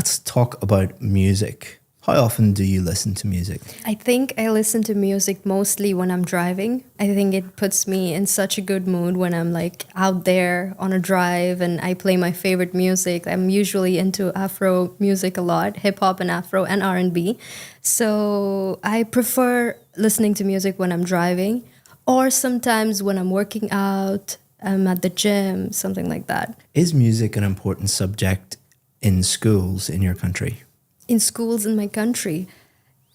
let's talk about music. How often do you listen to music? I think I listen to music mostly when I'm driving. I think it puts me in such a good mood when I'm like out there on a drive and I play my favorite music. I'm usually into Afro music a lot, hip hop and Afro and R&B. So I prefer listening to music when I'm driving or sometimes when I'm working out, I'm at the gym, something like that. Is music an important subject in schools in your country? In schools in my country.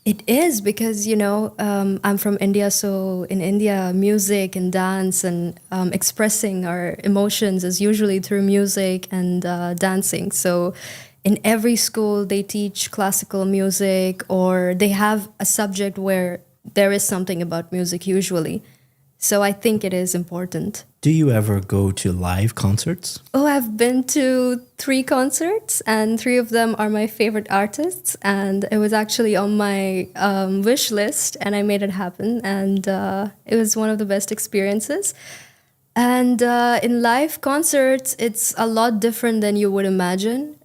It is because, I'm from India. So in India, music and dance and expressing our emotions is usually through music and dancing. So in every school, they teach classical music or they have a subject where there is something about music usually. So I think it is important. Do you ever go to live concerts? Oh, I've been to 3 concerts, and 3 of them are my favorite artists. And it was actually on my wish list, and I made it happen. And it was one of the best experiences. And in live concerts, it's a lot different than you would imagine.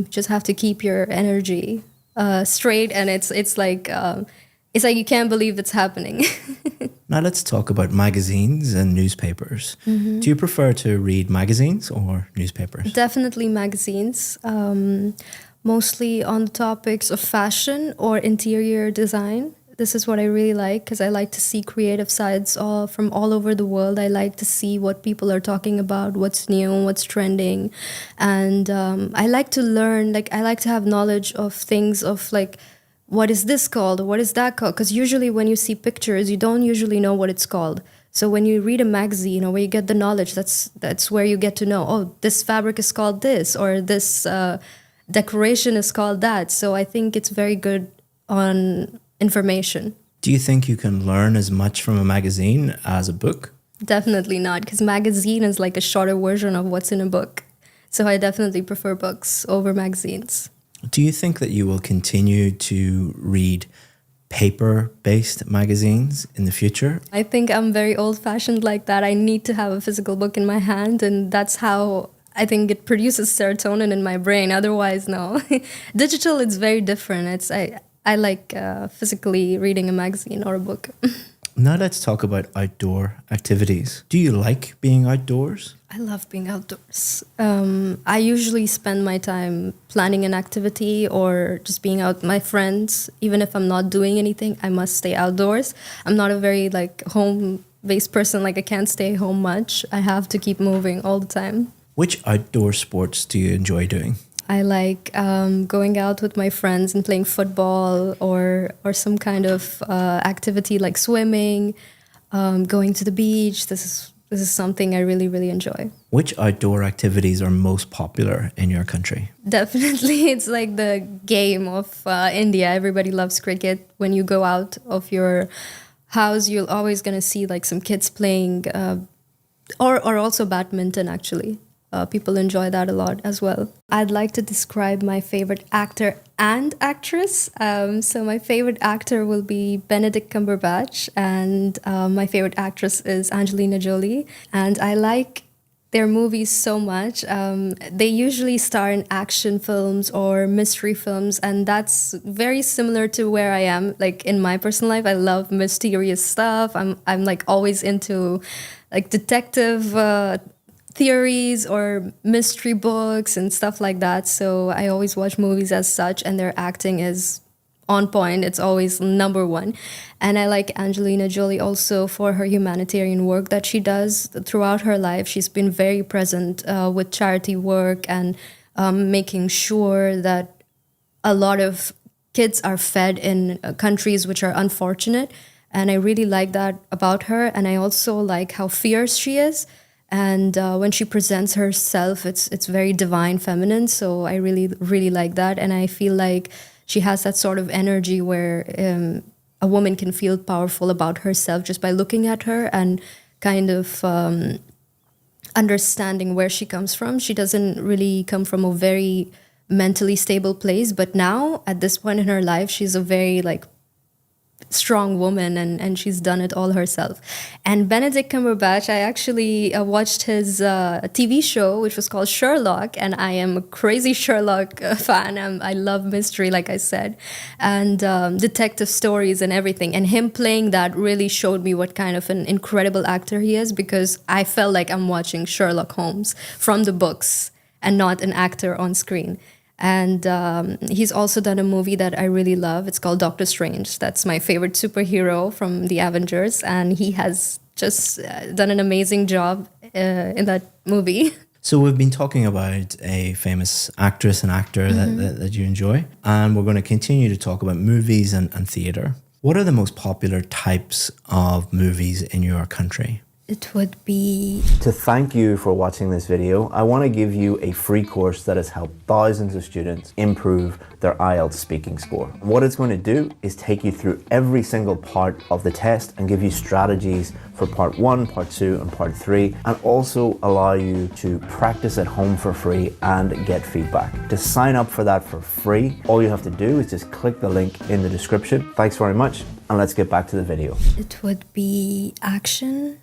Just have to keep your energy straight, and it's like you can't believe it's happening. Now let's talk about magazines and newspapers. Do you prefer to read magazines or newspapers? Definitely magazines, mostly on the topics of fashion or interior design. This is what I really like because I like to see creative sides from all over the world. I like to see what people are talking about, what's new, what's trending. And I like to learn, I like to have knowledge of things of what is this called? What is that called? Because usually when you see pictures, you don't usually know what it's called. So when you read a magazine or where you get the knowledge, that's where you get to know, oh, this fabric is called this or this decoration is called that. So I think it's very good on information. Do you think you can learn as much from a magazine as a book? Definitely not, because magazine is like a shorter version of what's in a book. So I definitely prefer books over magazines. Do you think that you will continue to read paper-based magazines in the future? I think I'm very old-fashioned like that. I need to have a physical book in my hand, and that's how I think it produces serotonin in my brain. Otherwise, no. Digital, it's very different. I like physically reading a magazine or a book. Now let's talk about outdoor activities. Do you like being outdoors? I love being outdoors. I usually spend my time planning an activity or just being out with my friends. Even if I'm not doing anything, I must stay outdoors. I'm not a very home-based person. I can't stay home much. I have to keep moving all the time. Which outdoor sports do you enjoy doing? I like going out with my friends and playing football or some kind of activity like swimming, going to the beach. This is something I really, really enjoy. Which outdoor activities are most popular in your country? Definitely, it's like the game of India. Everybody loves cricket. When you go out of your house, you're always going to see some kids playing or also badminton, actually. People enjoy that a lot as well. I'd like to describe my favorite actor and actress. So my favorite actor will be Benedict Cumberbatch, and my favorite actress is Angelina Jolie. And I like their movies so much. They usually star in action films or mystery films, and that's very similar to where I am. In my personal life, I love mysterious stuff. I'm always into detective theories or mystery books and stuff like that. So I always watch movies as such, and their acting is on point. It's always number one. And I like Angelina Jolie also for her humanitarian work that she does throughout her life. She's been very present with charity work and making sure that a lot of kids are fed in countries which are unfortunate. And I really like that about her. And I also like how fierce she is. And when she presents herself, it's very divine feminine. So I really, really like that. And I feel like she has that sort of energy where a woman can feel powerful about herself just by looking at her and kind of understanding where she comes from. She doesn't really come from a very mentally stable place. But now, at this point in her life, she's a very strong woman, and she's done it all herself. And Benedict Cumberbatch, I actually watched his TV show, which was called Sherlock, and I am a crazy Sherlock fan. I love mystery, like I said, and detective stories and everything. And him playing that really showed me what kind of an incredible actor he is, because I felt like I'm watching Sherlock Holmes from the books and not an actor on screen. And he's also done a movie that I really love. It's called Doctor Strange. That's my favorite superhero from the Avengers. And he has just done an amazing job in that movie. So we've been talking about a famous actress and actor that you enjoy. And we're going to continue to talk about movies and theatre. What are the most popular types of movies in your country? It would be... To thank you for watching this video, I want to give you a free course that has helped thousands of students improve their IELTS speaking score. What it's going to do is take you through every single part of the test and give you strategies for part 1, part 2 and part 3, and also allow you to practice at home for free and get feedback. To sign up for that for free, all you have to do is just click the link in the description. Thanks very much, and let's get back to the video. It would be action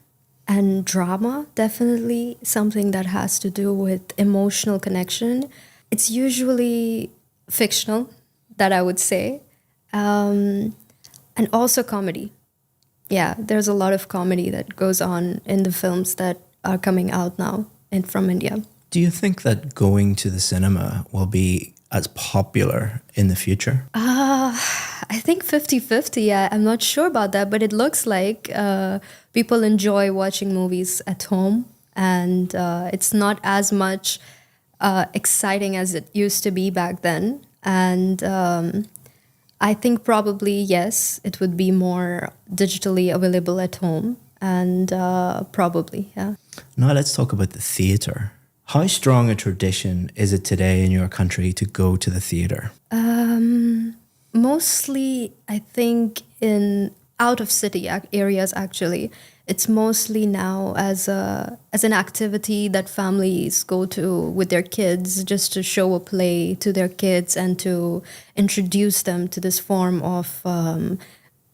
and drama, definitely something that has to do with emotional connection. It's usually fictional, that I would say, and also comedy. Yeah, there's a lot of comedy that goes on in the films that are coming out now and from India. Do you think that going to the cinema will be as popular in the future? I think 50-50, yeah. I'm not sure about that, but it looks like people enjoy watching movies at home, and it's not as much exciting as it used to be back then. And I think probably, yes, it would be more digitally available at home, and probably, yeah. Now let's talk about the theatre. How strong a tradition is it today in your country to go to the theatre? Mostly, I think in out of city areas, actually. It's mostly now as an activity that families go to with their kids, just to show a play to their kids and to introduce them to this form of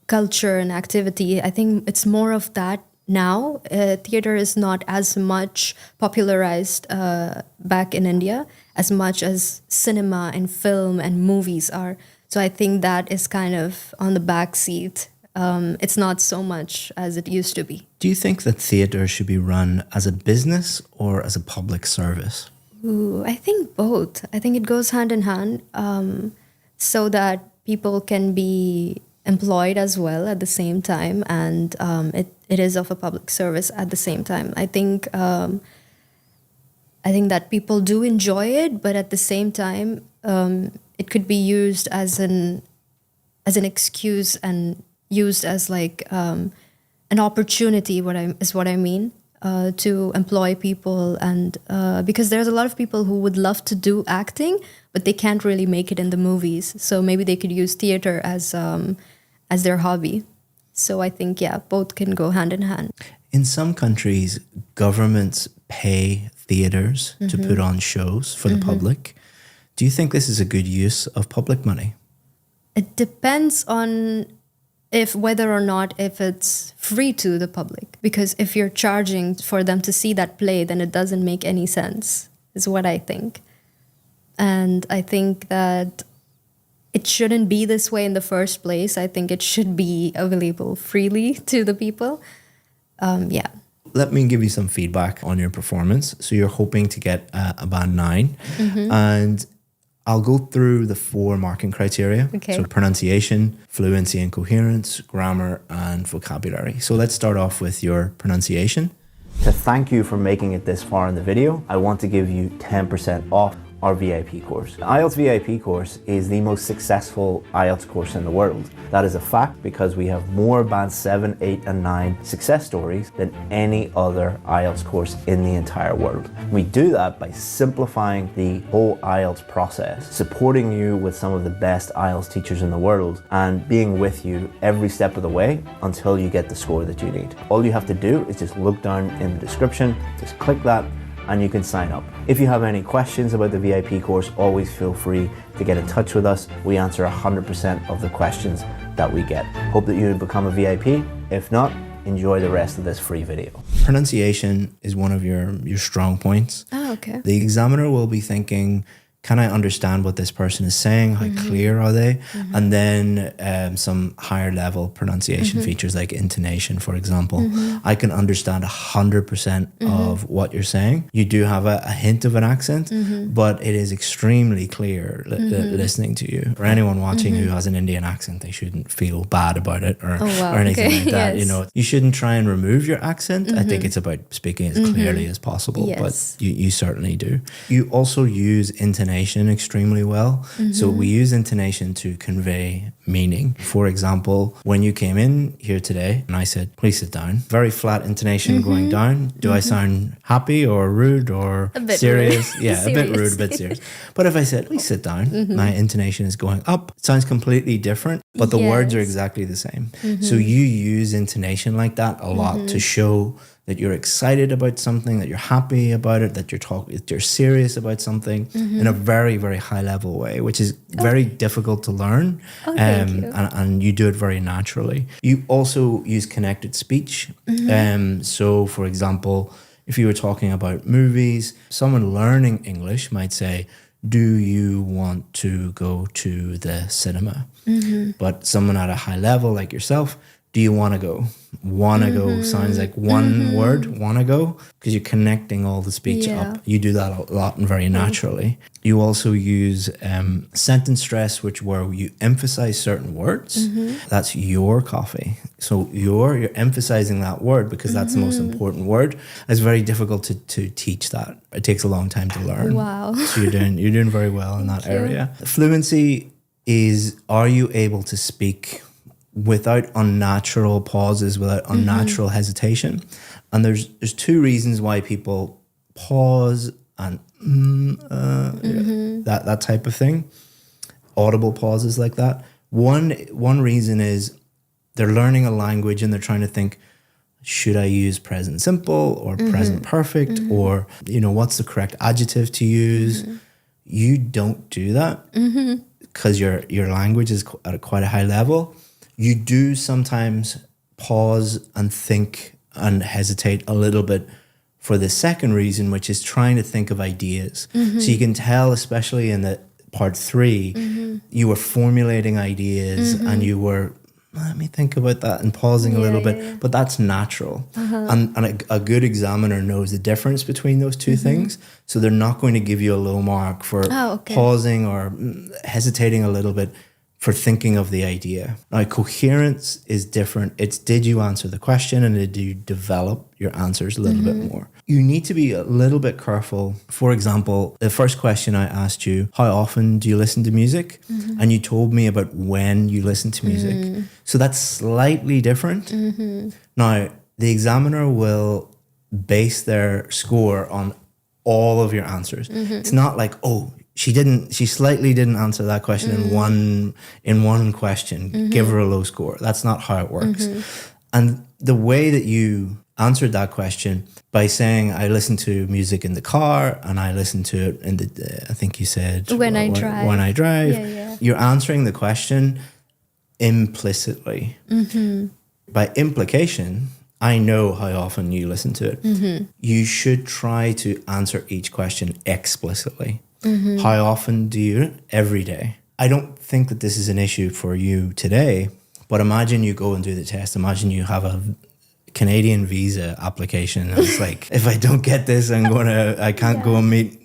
culture and activity. I think it's more of that now. Theater is not as much popularized back in India as much as cinema and film and movies are. So I think that is kind of on the back seat. It's not so much as it used to be. Do you think that theatre should be run as a business or as a public service? Ooh, I think both. I think it goes hand in hand, so that people can be employed as well at the same time, and it is of a public service at the same time. I think that people do enjoy it, but at the same time, it could be used as an excuse and used as like an opportunity. What I mean to employ people, and because there's a lot of people who would love to do acting, but they can't really make it in the movies. So maybe they could use theater as their hobby. So I think, yeah, both can go hand in hand. In some countries, governments pay theatres to put on shows for the public. Do you think this is a good use of public money? It depends on whether or not if it's free to the public. Because if you're charging for them to see that play, then it doesn't make any sense, is what I think. And I think that it shouldn't be this way in the first place. I think it should be available freely to the people. Yeah. Let me give you some feedback on your performance. So you're hoping to get a band 9. And I'll go through the 4 marking criteria. Okay. So pronunciation, fluency and coherence, grammar and vocabulary. So let's start off with your pronunciation. To thank you for making it this far in the video, I want to give you 10% off our VIP course. The IELTS VIP course is the most successful IELTS course in the world. That is a fact because we have more band 7, 8 and 9 success stories than any other IELTS course in the entire world. We do that by simplifying the whole IELTS process, supporting you with some of the best IELTS teachers in the world, and being with you every step of the way until you get the score that you need. All you have to do is just look down in the description, just click that, and you can sign up. If you have any questions about the VIP course, always feel free to get in touch with us. We answer 100% of the questions that we get. Hope that you become a VIP. If not, enjoy the rest of this free video. Pronunciation is one of your strong points. Oh, okay. The examiner will be thinking, can I understand what this person is saying? How clear are they? And then some higher level pronunciation features like intonation, for example. I can understand 100% of what you're saying. You do have a hint of an accent, but it is extremely clear listening to you. For anyone watching who has an Indian accent, they shouldn't feel bad about it or anything like that. Yes. You know, you shouldn't try and remove your accent. I think it's about speaking as clearly as possible, Yes. but you certainly do. You also use intonation extremely well. So we use intonation to convey meaning. For example, when you came in here today and I said, please sit down, very flat intonation going down. Do I sound happy or rude or A bit serious? rude. Yeah, a bit Serious. rude, a bit serious. But if I said, please sit down, my intonation is going up. It sounds completely different, but the words are Yes. exactly the same. So you use intonation like that a lot to show that you're excited about something, that you're happy about it, that you're serious about something in a very, very high level way, which is very difficult to learn. Thank you. And you do it very naturally. You also use connected speech. So for example, if you were talking about movies, someone learning English might say, do you want to go to the cinema? But someone at a high level like yourself, do you want to go? Want to go sounds like one word, want to go, because you're connecting all the speech up. You do that a lot and very naturally. You also use sentence stress, where you emphasize certain words. That's your coffee. So you're emphasizing that word because that's the most important word. It's very difficult to teach that. It takes a long time to learn. Wow. So you're doing very well in that area. Fluency is, are you able to speak without unnatural pauses, without unnatural hesitation? And there's two reasons why people pause and that type of thing, audible pauses like that. One reason is they're learning a language and they're trying to think, should I use present simple or present perfect, or what's the correct adjective to use? You don't do that because your language is at quite a high level. You do sometimes pause and think and hesitate a little bit for the second reason, which is trying to think of ideas. So you can tell, especially in the part 3, you were formulating ideas and you were, let me think about that, and pausing a little bit, but that's natural. And a good examiner knows the difference between those two things. So they're not going to give you a low mark for pausing or hesitating a little bit for thinking of the idea. Now, coherence is different. It's, did you answer the question, and did you develop your answers a little bit more? You need to be a little bit careful. For example, the first question I asked you, how often do you listen to music? And you told me about when you listen to music. So that's slightly different. Now, the examiner will base their score on all of your answers. It's not like, oh, she slightly didn't answer that question in one question. Give her a low score. That's not how it works. And the way that you answered that question by saying, I listen to music in the car and I listen to it in the, I think you said, when I drive. When I drive. Yeah. You're answering the question implicitly. By implication, I know how often you listen to it. You should try to answer each question explicitly. How often do you? Every day. I don't think that this is an issue for you today, but imagine you go and do the test. Imagine you have a Canadian visa application. And it's like, if I don't get this, I can't go and meet,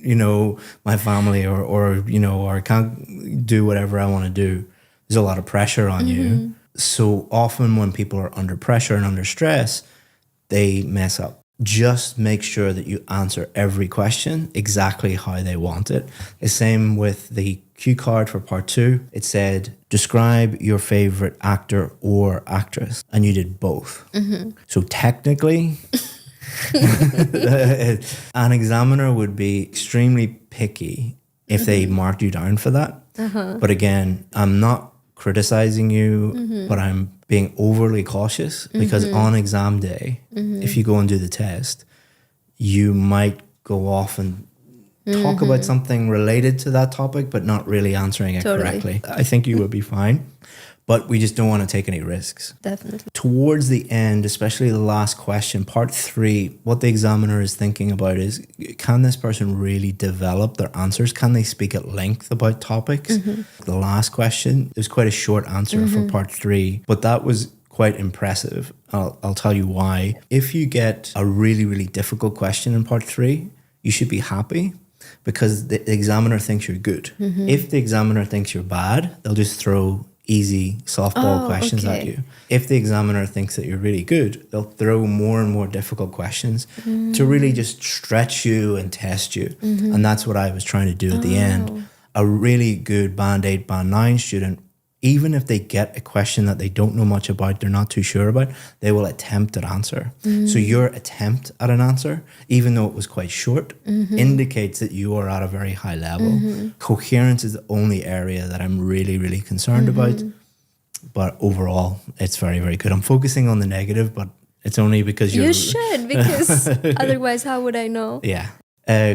my family or I can't do whatever I want to do. There's a lot of pressure on you. So often when people are under pressure and under stress, they mess up. Just make sure that you answer every question exactly how they want it. The same with the cue card for part 2. It said, describe your favorite actor or actress. And you did both. So technically, an examiner would be extremely picky if they marked you down for that. But again, I'm not criticizing you, but I'm being overly cautious because on exam day, if you go and do the test, you might go off and talk about something related to that topic, but not really answering it correctly. I think you would be fine, but we just don't want to take any risks. Definitely. Towards the end, especially the last question, part 3, what the examiner is thinking about is, can this person really develop their answers? Can they speak at length about topics? The last question, there's quite a short answer for part 3, but that was quite impressive. I'll tell you why. If you get a really, really difficult question in part 3, you should be happy, because the examiner thinks you're good. If the examiner thinks you're bad, they'll just throw easy softball questions at you. If the examiner thinks that you're really good, they'll throw more and more difficult questions to really just stretch you and test you. And that's what I was trying to do at the end. A really good Band 8, Band 9 student, even if they get a question that they don't know much about, they're not too sure about, they will attempt an answer. So your attempt at an answer, even though it was quite short, indicates that you are at a very high level. Coherence is the only area that I'm really, really concerned about. But overall, it's very, very good. I'm focusing on the negative, but it's only because You should, because otherwise how would I know? Yeah.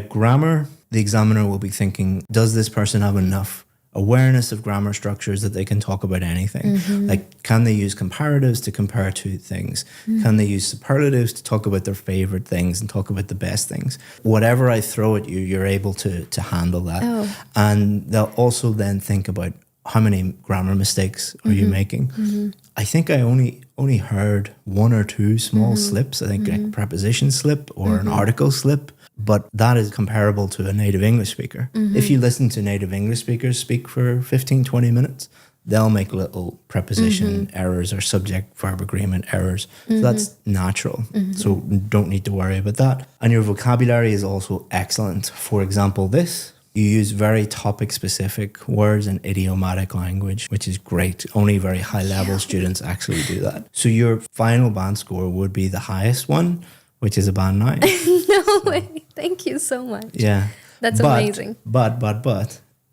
Grammar, the examiner will be thinking, does this person have enough awareness of grammar structures that they can talk about anything? Like, can they use comparatives to compare two things? Can they use superlatives to talk about their favorite things and talk about the best things? Whatever I throw at you, you're able to handle that. And they'll also then think about, how many grammar mistakes are you making? I think I only heard one or two small slips. I think a preposition slip or an article slip. But that is comparable to a native English speaker. If you listen to native English speakers speak for 15, 20 minutes, they'll make little preposition errors or subject-verb agreement errors. So that's natural. So don't need to worry about that. And your vocabulary is also excellent. For example, this. You use very topic-specific words and idiomatic language, which is great. Only very high-level students actually do that. So your final band score would be the highest one, which is a band 9. No way. Thank you so much. Yeah. That's amazing. But,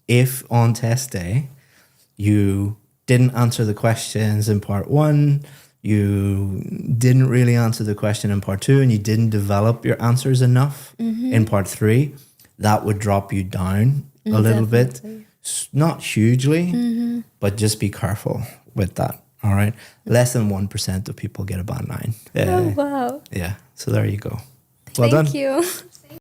if on test day you didn't answer the questions in part 1, you didn't really answer the question in part 2, and you didn't develop your answers enough in part 3, that would drop you down a little bit. Not hugely, but just be careful with that. All right. Less than 1% of people get a band 9. Oh, wow. Yeah. So there you go. Well done. Thank you.